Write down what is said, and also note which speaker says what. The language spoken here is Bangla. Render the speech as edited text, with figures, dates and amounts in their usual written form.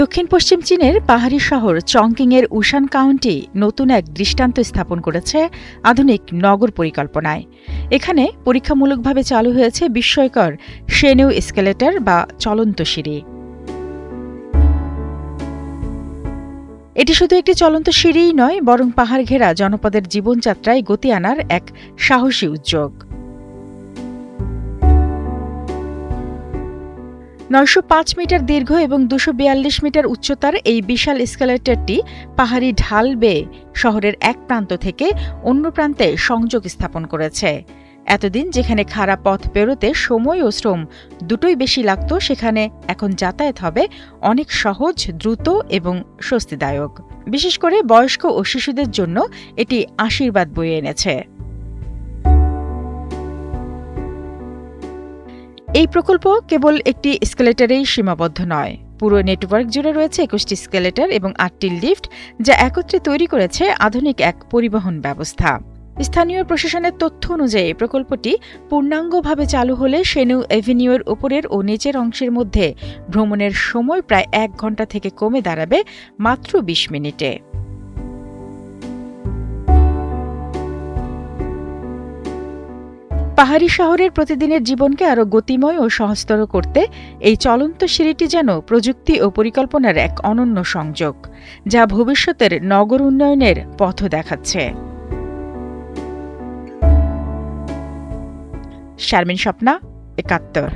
Speaker 1: দক্ষিণ পশ্চিম চীনের পাহাড়ি শহর চংকিংয়ের উশান কাউন্টি নতুন এক দৃষ্টান্ত স্থাপন করেছে আধুনিক নগর পরিকল্পনায়। এখানে পরীক্ষামূলকভাবে চালু হয়েছে বিস্ময়কর শেনিউ এসকেলেটর বা চলন্ত সিঁড়ি। এটি শুধু একটি চলন্ত সিঁড়িই নয়, বরং পাহাড় ঘেরা জনপদের জীবনযাত্রায় গতি আনার এক সাহসী উদ্যোগ। ৯০৫ মিটার দীর্ঘ এবং ২৪২ মিটার উচ্চতার এই বিশাল এসকেলেটরটি পাহাড়ি ঢাল বেয়ে শহরের এক প্রান্ত থেকে অন্য প্রান্তে সংযোগ স্থাপন করেছে। এতদিন যেখানে খারাপ পথ পেরোতে সময় ও শ্রম দুটোই বেশি লাগত, সেখানে এখন যাতায়াত হবে অনেক সহজ, দ্রুত এবং স্বস্তিদায়ক। বিশেষ করে বয়স্ক ও শিশুদের জন্য এটি আশীর্বাদ বয়ে এনেছে। এই প্রকল্প কেবল একটি এসকেলেটরেই সীমাবদ্ধ নয়। পুরো নেটওয়ার্ক জুড়ে রয়েছে ২১টি এসকেলেটর এবং ৮টি লিফট, যা একত্রে তৈরি করেছে আধুনিক এক পরিবহন ব্যবস্থা। স্থানীয় প্রশাসনের তথ্য অনুযায়ী প্রকল্পটি পূর্ণাঙ্গভাবে চালু হলে শেনিউ এভিনিউয়ের উপরের ও নিচের অংশের মধ্যে ভ্রমণের সময় প্রায় ১ ঘণ্টা থেকে কমে দাঁড়াবে মাত্র ২০ মিনিটে। পাহাড়ি শহরের প্রতিদিনের জীবনকে আরও গতিময় ও সহজতর করতে এই চলন্ত সিঁড়িটি যেন প্রযুক্তি ও পরিকল্পনার এক অনন্য সংযোগ, যা ভবিষ্যতের নগর উন্নয়নের পথ দেখাচ্ছে। শারমিন স্বপ্না, ৭১।